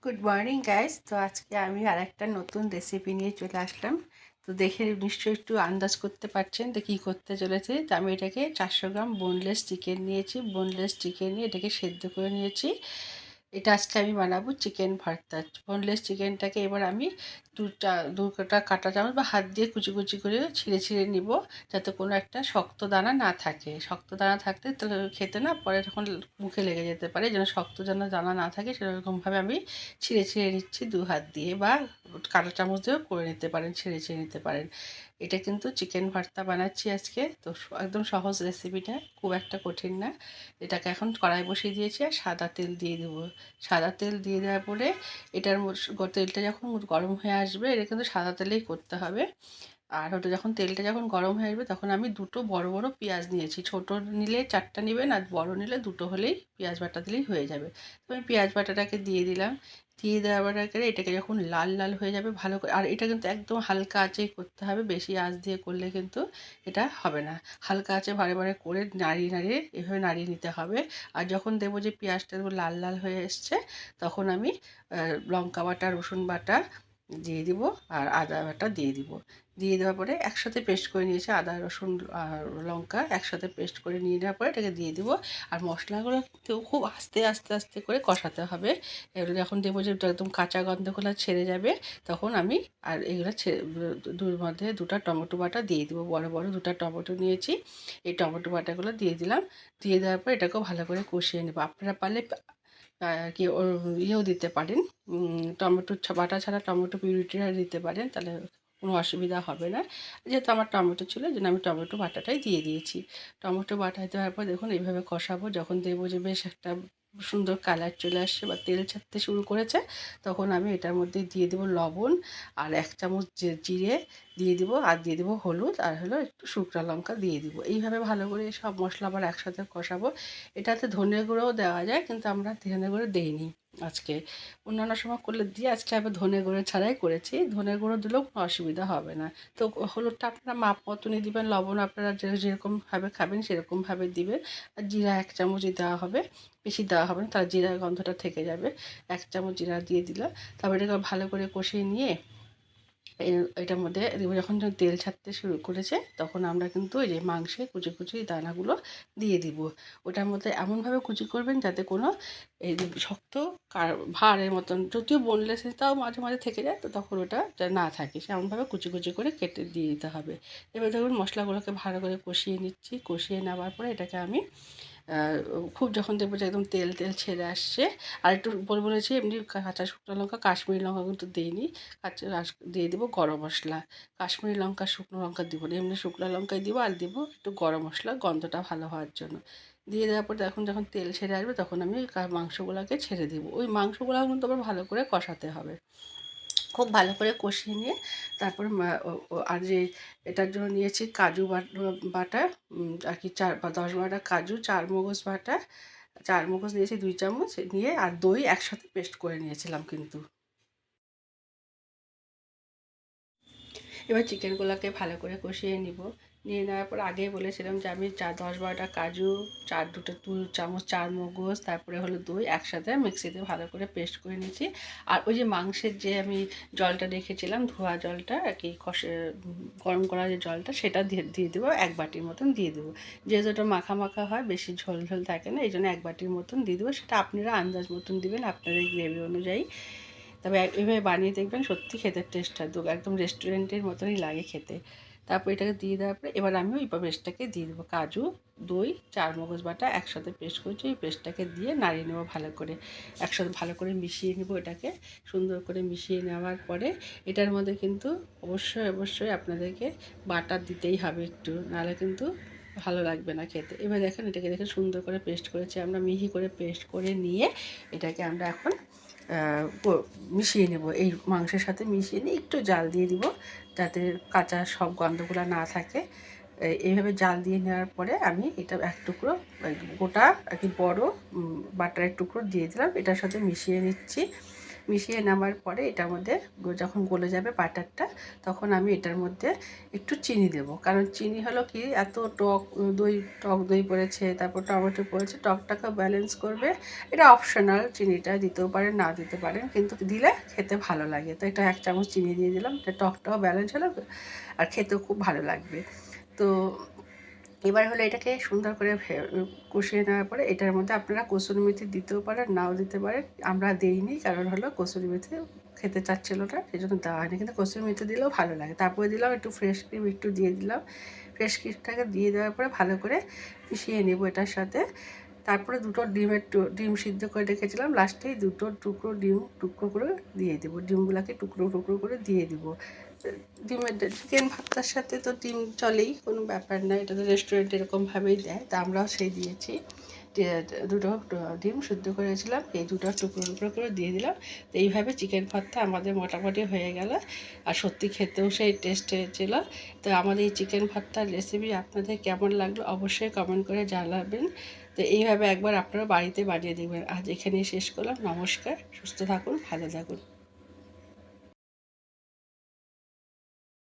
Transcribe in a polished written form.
Good morning guys. তো আজকে আমি আর একটা নতুন রেসিপি নিয়ে চলে আসলাম। তো দেখে নিশ্চয়ই একটু আন্দাজ করতে পারছেন তো কী করতে চলেছে। তো আমি এটাকে 400 গ্রাম বোনলেস চিকেন নিয়েছি। বোনলেস চিকেন নিয়ে এটাকে সেদ্ধ করে নিয়েছি। এটা আজকে আমি বানাবো চিকেন ভর্তা। বোনলেস চিকেনটাকে এবার আমি দুটা কাঁটা চামচ বা হাত দিয়ে কুচি কুচি করে ছিঁড়ে ছিঁড়ে নিব, যাতে কোনো একটা শক্ত দানা না থাকে। শক্ত দানা থাকলে তো খেতে না পরে তখন মুখে লেগে যেতে পারে, যেন শক্ত যেন দানা না থাকে সেরকমভাবে আমি ছিঁড়ে ছিঁড়ে নিচ্ছি দু হাত দিয়ে, বা কাঁটা চামচ দিয়েও করে নিতে পারেন, ছিঁড়ে ছিঁড়ে নিতে পারেন। এটা কিন্তু চিকেন ভর্তা বানাচ্ছি আজকে, তো একদম সহজ রেসিপিটা, খুব একটা কঠিন না। এটাকে এখন কড়াই বসিয়ে দিয়েছি আর সাদা তেল দিয়ে দেবো। সাদা তেল দিয়ে দেওয়ার পরে তেলটা যখন গরম হয়ে আসবে, এটা কিন্তু সাদা তেলেই করতে হবে। আর ওটা যখন তেলটা যখন গরম হয়ে আসবে, তখন আমি দুটো বড় বড় পেঁয়াজ নিয়েছি। ছোট নিলে 4টা নেবেন, আর বড় নিলে দুটো হলেই পেঁয়াজ বাটা দিলেই হয়ে যাবে। তো আমি পেঁয়াজ বাটাটাকে দিয়ে দিলাম। দিয়ে দেওয়ার পরে এটাকে যখন লাল লাল হয়ে যাবে ভালো করে, আর এটা কিন্তু একদম হালকা আঁচেই করতে হবে, বেশি আঁচ দিয়ে করলে কিন্তু এটা হবে না। হালকা আঁচে বারে বারে করে নাড়িয়ে নাড়িয়ে এভাবে নাড়িয়ে নিতে হবে। আর যখন দেখবো যে পেঁয়াজটা লাল লাল হয়ে এসছে, তখন আমি লঙ্কা বাটা, রসুন বাটা দিয়ে দিব, আর আদা বাটা দিয়ে দিব। দিয়ে দেওয়ার পরে একসাথে পেস্ট করে নিয়েছি, আদা রসুন আর লঙ্কা একসাথে পেস্ট করে নিয়ে নেওয়ার পরে এটাকে দিয়ে দিব। আর মশলাগুলো কিন্তু খুব আস্তে আস্তে আস্তে করে কষাতে হবে। এগুলো যখন দেখবো যে একদম কাঁচা গন্ধগুলো ছেড়ে যাবে, তখন আমি আর এগুলো দুর মধ্যে দুটো টমেটো বাটা দিয়ে দিব। বড় বড় দুটো টমেটো নিয়েছি, এই টমেটো বাটাগুলো দিয়ে দিলাম। দিয়ে দেওয়ার পর এটাকেও ভালো করে কষিয়ে নেব। আপনারা পারলে কি ওর ইয়েও দিতে পারেন, টমেটো বাটা ছাড়া টমেটো পিউরিটা দিতে পারেন, তাহলে কোনো অসুবিধা হবে না। যেহেতু আমার টমেটো ছিল, এই জন্য আমি টমেটো বাটাটাই দিয়ে দিয়েছি। টমেটো বাটা দেওয়ার পর দেখুন এইভাবে কষাবো। যখন দেখবো যে বেশ একটা সুন্দর কালার চলে আসছে বা তেল ছাড়তে শুরু করেছে, তখন আমি এটার মধ্যে দিয়ে দেবো লবণ, আর 1 চামচ জিরে দিয়ে দিব, আর দিয়ে দেবো হলুদ, আর হলো একটু শুকনো লঙ্কা দিয়ে দিব। এইভাবে ভালো করে সব মশলা আবার একসাথে কষাবো। এটাতে ধনে গুঁড়োও দেওয়া যায়, কিন্তু আমরা ধনে গুঁড়ো দেইনি আজকে। অন্যান্য সময় করলে দিয়ে, আজকে আমি ধনে গুঁড়ো ছাড়াই করেছি। ধনে গুঁড়ো দিলেও কোনো অসুবিধা হবে না। তো হলুদটা আপনারা মাপ মতনই দিবেন, লবণ আপনারা যেরকমভাবে খাবেন সেরকমভাবে দিবেন। আর জিরা 1 চামচই দেওয়া হবে, বেশি দেওয়া হবে না, তার জিরার গন্ধটা থেকে যাবে। 1 চামচ জিরা দিয়ে দিলাম। তারপর এটাকে ভালো করে কষিয়ে নিয়ে এটার মধ্যে যখন তেল ছাড়তে শুরু করেছে, তখন আমরা কিন্তু ওই যে মাংসে কুচি কুচি দানাগুলো দিয়ে দিব। ওটার মধ্যে এমনভাবে কুচি করবেন যাতে কোনো এই যে শক্ত ভাঁড়ের মতন, যদিও বোনলেস তাও মাঝে মাঝে থেকে যায়, তো তখন ওটা না থাকে, সেমনভাবে কুচি কুচি করে কেটে দিয়ে দিতে হবে। এবার দেখুন মশলাগুলোকে ভালো করে কষিয়ে নিচ্ছি। কষিয়ে নেওয়ার পরে এটাকে আমি খুব যখন দেখবো যে একদম তেল তেল ছেড়ে আসছে, আর একটু উপর বলেছি এমনি কাঁচা শুকনো লঙ্কা, কাশ্মীরি লঙ্কা কিন্তু দিইনি। দিয়ে দেবো গরম মশলা। কাশ্মীরি লঙ্কা শুকনো লঙ্কা দিব না, এমনি শুকনো লঙ্কাই দিব, আর দিব একটু গরম মশলা গন্ধটা ভালো হওয়ার জন্য। দিয়ে দেওয়ার পর এখন যখন তেল ছেড়ে আসবে, তখন আমি মাংসগুলোকে ছেড়ে দিব। ওই মাংসগুলো কিন্তু আবার ভালো করে কষাতে হবে। খুব ভালো করে কষিয়ে নিয়ে তারপরে আর যে এটার জন্য নিয়েছি কাজু বাটা, আর কি 10-12টা কাজু, 4 মগজ বাটা, 4 মগজ নিয়েছি 2 চামচ নিয়ে, আর দই একসাথে পেস্ট করে নিয়েছিলাম কিন্তু। এবার চিকেনগুলোকে ভালো করে কষিয়ে নিব। নিয়ে নেওয়ার পর আগেই বলেছিলাম যে আমি 10-12টা কাজু, 2 চামচ 4 মগজ, তারপরে হলো দই একসাথে মিক্সিতে ভালো করে পেস্ট করে নিয়েছি। আর ওই যে মাংসের যে আমি জলটা রেখেছিলাম, ধোয়া জলটা আর কি, গরম করা যে জলটা, সেটা দিয়ে দিয়ে দেবো, 1 বাটির মতন দিয়ে দেবো। যেহেতু ওটা মাখা মাখা হয়, বেশি ঝোল ঝোল থাকে না, এই জন্য 1 বাটির মতন দিয়ে দেবো। সেটা আপনারা আন্দাজ মতন দিবেন, আপনাদের গ্রেভি অনুযায়ী। তবে এভাবে বানিয়ে দেখবেন, সত্যি খেতে টেস্ট হয়, তো একদম রেস্টুরেন্টের মতনই লাগে খেতে। তারপর এটাকে দিয়ে দেওয়ার পরে এবার আমি ওই পেস্টটাকে দিয়ে দেবো। কাজু, দই, 4 মগজ বাটা একসাথে পেস্ট করেছি, ওই পেস্টটাকে দিয়ে নাড়িয়ে নেবো ভালো করে। একসাথে ভালো করে মিশিয়ে নেবো, এটাকে সুন্দর করে মিশিয়ে নেওয়ার পরে এটার মধ্যে কিন্তু অবশ্যই অবশ্যই আপনাদেরকে বাটার দিতেই হবে একটু, নাহলে কিন্তু ভালো লাগবে না খেতে। এবার দেখেন এটাকে দেখে সুন্দর করে পেস্ট করেছি আমরা, মিহি করে পেস্ট করে নিয়ে এটাকে আমরা এখন মিশিয়ে নেব, এই মাংসের সাথে মিশিয়ে নিয়ে একটু জাল দিয়ে দিব, যাতে কাঁচা সব গন্ধগুলো না থাকে। এইভাবে জাল দিয়ে নেওয়ার পরে আমি এটা এক টুকরো গোটা আর কি বড় বাটারের টুকরো দিয়ে দিলাম, এটার সাথে মিশিয়ে নিচ্ছি। মিশিয়ে নেওয়ার পরে এটার মধ্যে যখন গলে যাবে বাটারটা, তখন আমি এটার মধ্যে একটু চিনি দেবো। কারণ চিনি হলো কি, এত টক দই পড়েছে, তারপর টমেটো পড়েছে, টকটাকে ব্যালেন্স করবে। এটা অপশনাল, চিনিটা দিতেও পারেন, না দিতে পারেন, কিন্তু দিলে খেতে ভালো লাগে। তো এটা 1 চামচ চিনি দিয়ে দিলাম, এটা টকটাও ব্যালেন্স হলো আর খেতেও খুব ভালো লাগবে। তো এবার হলো এটাকে সুন্দর করে কষিয়ে নেওয়ার পরে এটার মধ্যে আপনারা কসুরি মেথি দিতেও পারেন, নাও দিতে পারেন। আমরা দিইনি, কারণ হলো কসুরি মেথি খেতে চাচ্ছিল না, সেই জন্য দেওয়া হয়নি, কিন্তু কসুরি মেথি দিলেও ভালো লাগে। তারপরে দিলাম একটু ফ্রেশ ক্রিম, একটু দিয়ে দিলাম। ফ্রেশ ক্রিমটাকে দিয়ে দেওয়ার পরে ভালো করে মিশিয়ে নেব এটার সাথে। তারপরে দুটো ডিম সিদ্ধ করে রেখেছিলাম, লাস্টেই দুটো টুকরো করে দিয়ে দেবো। ডিমগুলোকে টুকরো টুকরো করে দিয়ে দিব। ডিমের চিকেন ভাতটার সাথে তো ডিম চলেই, কোনো ব্যাপার না, এটা তো রেস্টুরেন্ট এরকমভাবেই দেয়, তা আমরাও সেই দিয়েছি। দুটো ডিম সিদ্ধ করেছিলাম, এই দুটো টুকরো টুকরো করে দিয়ে দিলাম। তো এইভাবে চিকেন ভাতটা আমাদের মোটামুটি হয়ে গেল, আর সত্যি খেতেও সেই টেস্ট হয়েছিল। তো আমাদের এই চিকেন ভাতটার রেসিপি আপনাদের কেমন লাগলো অবশ্যই কমেন্ট করে জানাবেন। তো এইভাবে একবার আপনারা বাড়িতে বানিয়ে দেখবেন। আজ এখানেই শেষ করলাম। নমস্কার, সুস্থ থাকুন, ভালো থাকুন।